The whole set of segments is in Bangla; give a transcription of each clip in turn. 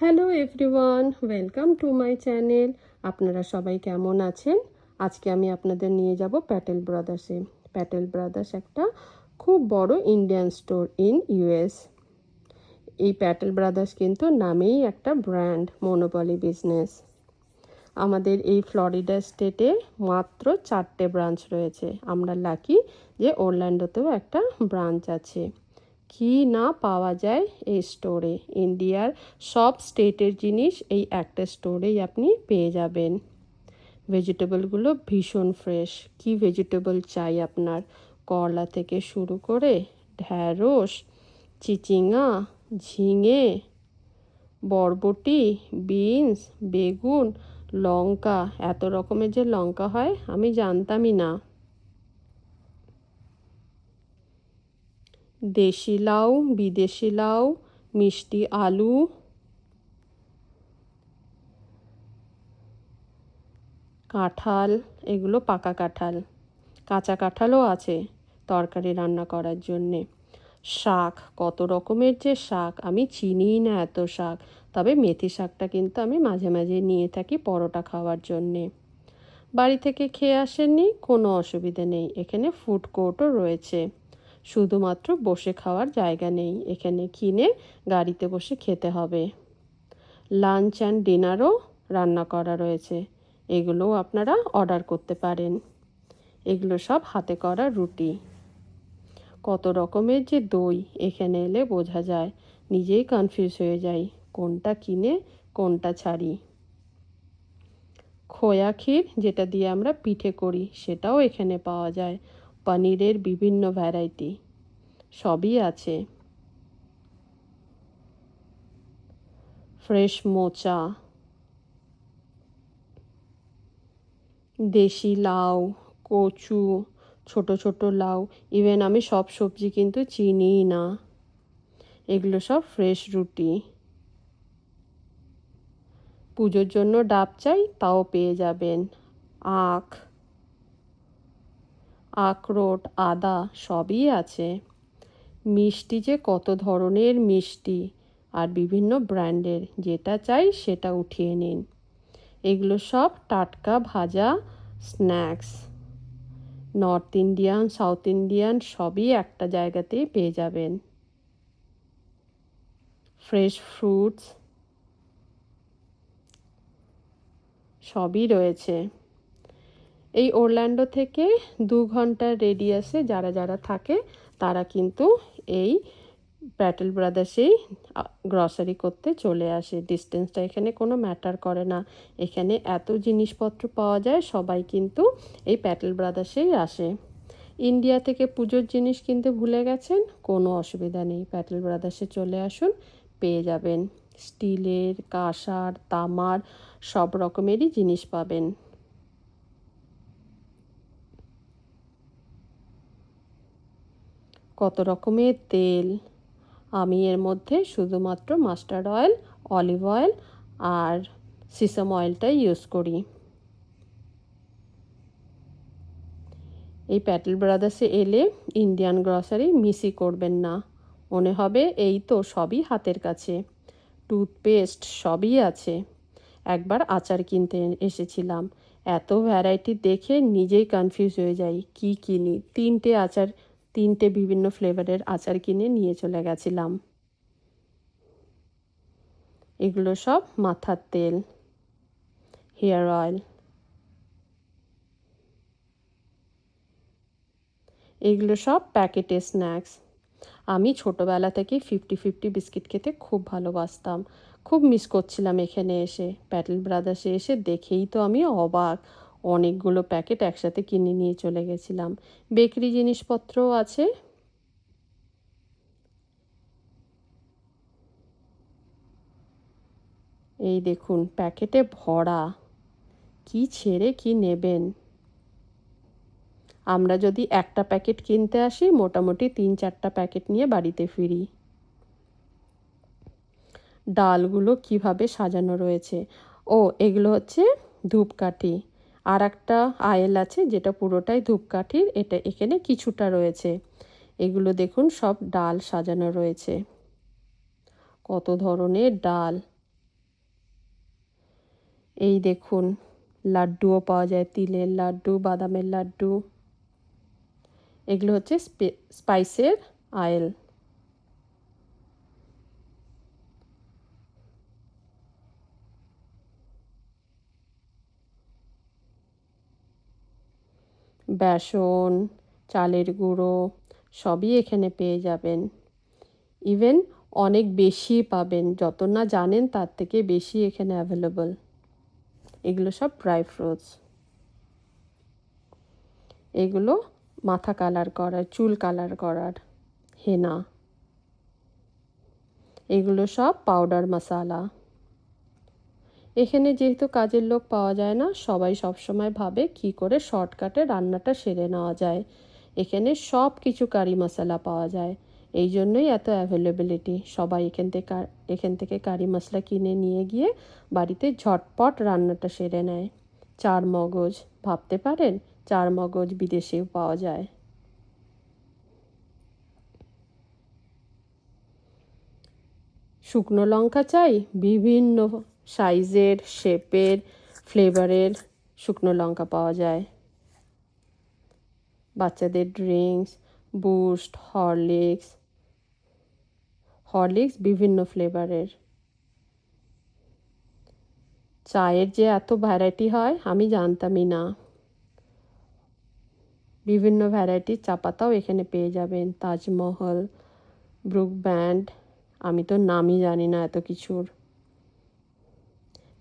Hello everyone, welcome to my channel. আপনারা সবাই কেমন আছেন? আজকে আমি আপনাদের নিয়ে যাব প্যাটেল ব্রাদার্সে। প্যাটেল ব্রাদার্স একটা খুব বড় ইন্ডিয়ান স্টোর ইন ইউএস। এই প্যাটেল ব্রাদার্স কিন্তু নামেই একটা ব্র্যান্ড, মোনোপলি বিজনেস। আমাদের এই ফ্লোরিডা স্টেটে মাত্র 4টে ব্রাঞ্চ রয়েছে। আমরা লাকি যে ওরল্যান্ডোতেও একটা ব্রাঞ্চ আছে। কি না পাওয়া যায় এই স্টোরে! ইন্ডিয়ার সব স্টেটের জিনিস এই একটা স্টোরেই আপনি পেয়ে যাবেন। ভেজিটেবলগুলো ভীষণ ফ্রেশ। কি ভেজিটেবল চাই আপনার, করলা থেকে শুরু করে ঢ্যাঁড়স, চিচিঙা, ঝিঙে, বরবটি, বিনস, বেগুন, লঙ্কা। এত রকমের যে লঙ্কা হয় আমি জানতামই না। দেশি লাউ, বিদেশি লাউ, মিষ্টি আলু, কাঁঠাল, এগুলো পাকা কাঁঠাল। কাঁচা কাঁঠালও আছে তরকারি রান্না করার জন্যে। শাক, কত রকমের যে শাক, আমি চিনিই না এত শাক। তবে মেথি শাকটা কিন্তু আমি মাঝে মাঝে নিয়ে থাকি পরোটা খাওয়ার জন্যে। বাড়ি থেকে খেয়ে আসেননি, কোনো অসুবিধে নেই, এখানে ফুড কোর্টও রয়েছে। শুধুমাত্র বসে খাওয়ার জায়গা নেই, এখানে কিনে গাড়িতে বসে খেতে হবে। লাঞ্চ অ্যান্ড ডিনারও রান্না করা রয়েছে, এগুলোও আপনারা অর্ডার করতে পারেন। এগুলো সব হাতে করা রুটি। কত রকমের যে দই, এখানে এলে বোঝা যায়। নিজেই কনফিউজ হয়ে যাই কোনটা কিনে কোনটা ছাড়ি। খোয়া ক্ষীর, যেটা দিয়ে আমরা পিঠে করি, সেটাও এখানে পাওয়া যায়। পনিরের বিভিন্ন ভ্যারাইটি সবই আছে। ফ্রেশ মোচা, দেশি লাউ, কচু, ছোট ছোট লাউ। ইভেন আমি সব সবজি কিন্তু চিনিই না। এগুলো সব ফ্রেশ রুটি। পুজোর জন্য ডাব চাই, তাও পেয়ে যাবেন। আখ, আখরোট, আদা সবই আছে। মিষ্টি যে কত ধরনের মিষ্টি, আর বিভিন্ন ব্র্যান্ডের, যেটা চাই সেটা উঠিয়ে নিন। এগুলো সব টাটকা ভাজা snacks. North Indian, south Indian সবই একটা জায়গাতেই পেয়ে যাবেন। ফ্রেশ ফ্রুটস সবই রয়েছে। এই ওরল্যান্ডো থেকে 2 ঘন্টার রেডিয়াসে যারা যারা থাকে তারা কিন্তু এই প্যাটেল ব্রাদার্সেই গ্রসারি করতে চলে আসে। ডিস্টেন্সটা এখানে কোনো ম্যাটার করে না। এখানে এত জিনিসপত্র পাওয়া যায়, সবাই কিন্তু এই প্যাটেল ব্রাদার্সেই আসে। ইন্ডিয়া থেকে পুজোর জিনিস কিনতে ভুলে গেছেন, কোনো অসুবিধা নেই, প্যাটেল ব্রাদার্সে চলে আসুন, পেয়ে যাবেন। স্টিলের, কাঁসার, তামার সব রকমেরই জিনিস পাবেন। কত রকমের তেল, আমি এর মধ্যে শুধুমাত্র মাস্টার্ড অয়েল, অলিভ অয়েল আর সিসাম অয়েলটাই ইউজ করি। এই প্যাটেল ব্রাদার্সে এলে ইন্ডিয়ান গ্রসারি মিসই করবেন না। মনে হবে এই তো সবই হাতের কাছে। টুথপেস্ট সবই আছে। একবার আচার কিনতে এসেছিলাম, এত ভ্যারাইটি দেখে নিজেই কনফিউজ হয়ে যাই কি কিনি। 3টে আচার, 3টে বিভিন্ন ফ্লেভারের আচার কিনে নিয়ে চলে গেছিলাম। এগুলো সব মাথার তেল, হেয়ার অয়েল। এগুলো সব প্যাকেটের স্ন্যাক্স। আমি ছোটোবেলা থেকে 50-50 বিস্কিট খেতে খুব ভালোবাসতাম। খুব মিস করছিলাম এখানে এসে। প্যাটেল ব্রাদার্সে এসে দেখেই তো আমি অবাক, অনেকগুলো প্যাকেট একসাথে কিনে নিয়ে চলে গেছিলাম। বেকারি জিনিসপত্রও আছে। এই দেখুন প্যাকেটে ভরা, কি ছেড়ে কি নেবেন। আমরা যদি একটা প্যাকেট কিনতে আসি, মোটামুটি 3-4টা প্যাকেট নিয়ে বাড়িতে ফিরি। ডালগুলো কিভাবে সাজানো রয়েছে! ও, এগুলো হচ্ছে ধূপকাঠি। আর একটা আয়েল আছে যেটা পুরোটাই ধূপকাঠির, এটা এখানে কিছুটা রয়েছে। এগুলো দেখুন সব ডাল সাজানো রয়েছে। কত ধরনের ডাল! এই দেখুন লাড্ডুও পাওয়া যায়, তিলের লাড্ডু, বাদামের লাড্ডু। এগুলো হচ্ছে স্পাইসের অয়েল। বেসন, চালের গুঁড়ো সবই এখানে পেয়ে যাবেন। ইভেন অনেক বেশি পাবেন, যত না জানেন তার থেকে বেশি এখানে অ্যাভেলেবল। এগুলো সব ড্রাই ফ্রুটস। এগুলো মাথা কালার করার, চুল কালার করার হেনা। এগুলো সব পাউডার মশালা। এখানে যেহেতু কাজের লোক পাওয়া যায় না, সবাই সবসময় ভাবে কি করে শর্টকাটে রান্নাটা সেরে নেওয়া যায়। এখানে সব কিছু কারি মশলা পাওয়া যায়, এই জন্যই এত অ্যাভেলেবিলিটি। সবাই এখান থেকে কারি মশলা কিনে নিয়ে গিয়ে বাড়িতে ঝটপট রান্নাটা সেরে নেয়। চার মগজ ভাবতে পারেন, চার মগজ বিদেশেও পাওয়া যায়। শুকনো লঙ্কা চাই, বিভিন্ন সাইজের, শেপের, ফ্লেভারের শুকনো লঙ্কা পাওয়া যায়। বাচ্চাদের ড্রিঙ্কস, বুস্ট, হরলিক্স বিভিন্ন ফ্লেভারের। চায়ের যে এত ভ্যারাইটি হয় আমি জানতামই না। বিভিন্ন ভ্যারাইটির চা পাতাও এখানে পেয়ে যাবেন। তাজমহল, ব্রুক ব্যান্ড, আমি তো নামই জানি না এত কিছুর।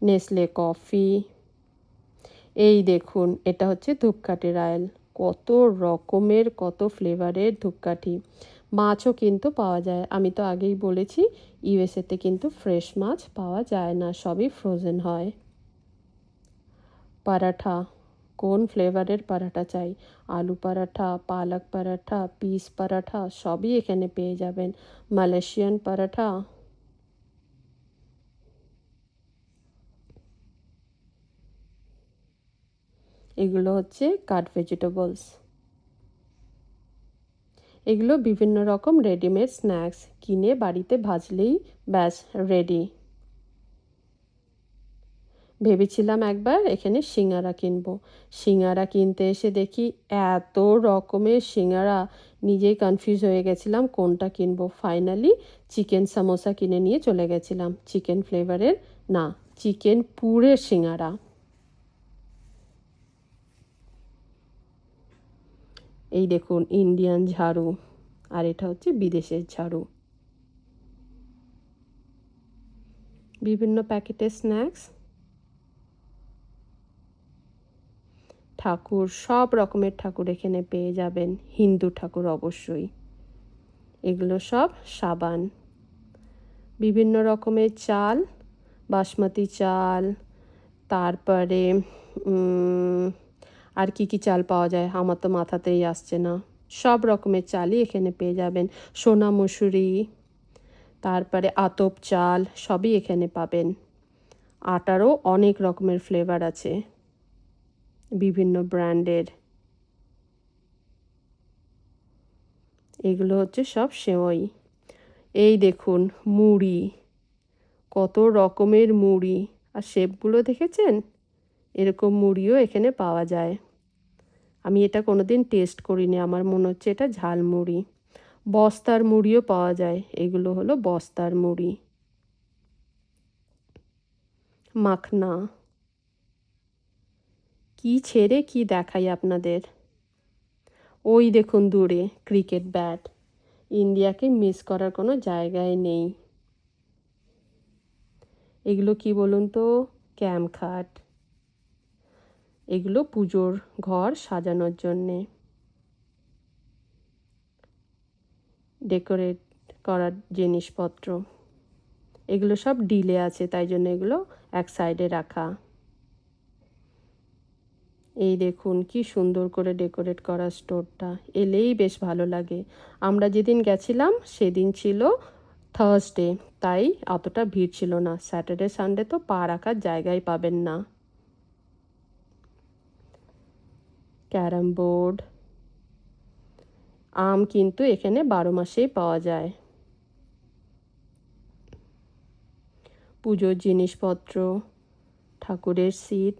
Nestle coffee. এই দেখুন, এটা হচ্ছে ধূপকাঠির অয়েল। কত রকমের, কত ফ্লেভারের ধূপকাঠি। মাছও কিন্তু পাওয়া যায়। আমি তো আগেই বলেছি ইউএসএতে কিন্তু ফ্রেশ মাছ পাওয়া যায় না, সবই ফ্রোজেন হয়। পরাঠা, কোন ফ্লেভারের পরাঠা চাই, আলু পরাঠা, পালক পরাঠা, পিস পরাঠা সবই এখানে পেয়ে যাবেন। মালয়েশিয়ান পরাঠা। এগুলো হচ্ছে কাট ভেজিটেবলস। এগুলো বিভিন্ন রকম রেডিমেড স্ন্যাক্স, কিনে বাড়িতে ভাজলেই ব্যাস রেডি। ভেবেছিলাম একবার এখানে সিঙ্গারা কিনবো। সিঙ্গারা কিনতে এসে দেখি এত রকমের সিঙ্গারা, নিজেই কনফিউজ হয়ে গেছিলাম কোনটা কিনবো। ফাইনালি চিকেন সামোসা কিনে নিয়ে চলে গেছিলাম। চিকেন ফ্লেভারের না, চিকেন পুরের সিঙ্গারা। এই দেখুন ইন্ডিয়ান ঝাড়ু, আর এটা হচ্ছে বিদেশের ঝাড়ু। বিভিন্ন প্যাকেটের স্ন্যাক্স, ঠাকুর, সব রকমের ঠাকুর এখানে পেয়ে যাবেন, হিন্দু ঠাকুর অবশ্যই। এগুলো সব সাবান। বিভিন্ন রকমের চাল, বাসমতি চাল, তারপরে আর কি কি চাল পাওয়া যায় আমার তো মাথাতেই আসছে না। সব রকমের চালই এখানে পেয়ে যাবেন। সোনা মসুরি, তারপরে আতপ চাল সবই এখানে পাবেন। আটারও অনেক রকমের ফ্লেভার আছে, বিভিন্ন ব্র্যান্ডের। এগুলো হচ্ছে সব সেমাই। এই দেখুন মুড়ি, কত রকমের মুড়ি, আর শেপগুলো দেখেছেন? এরকম মুড়িও এখানে পাওয়া যায়। আমি এটা কোনোদিন টেস্ট করিনি, আমার মনে হচ্ছে এটা ঝালমুড়ি। বস্তার মুড়িও পাওয়া যায়, এগুলো হলো বস্তার মুড়ি। মাখনা, কি ছেড়ে কি দেখাই আপনাদের। ওই দেখুন দূরে ক্রিকেট ব্যাট, ইন্ডিয়াকে মিস করার কোনো জায়গায় নেই। এগুলো কি বলুন তো? ক্যাম্প খাট। এগুলো পুজোর ঘর সাজানোর জন্যে, ডেকোরেট করার জিনিসপত্র। এগুলো সব ডিলে আছে, তাই জন্য এগুলো এক সাইডে রাখা। এই দেখুন কি সুন্দর করে ডেকোরেট করা স্টোরটা, এলেই বেশ ভালো লাগে। আমরা যেদিন গেছিলাম সেদিন ছিল থার্সডে, তাই অতটা ভিড় ছিল না। স্যাটারডে সানডে তো পা রাখার জায়গায় পাবেন না। ক্যারাম বোর্ড, আম কিন্তু এখানে 12 মাসেই পাওয়া যায়। পুজোর জিনিসপত্র, ঠাকুরের সিট,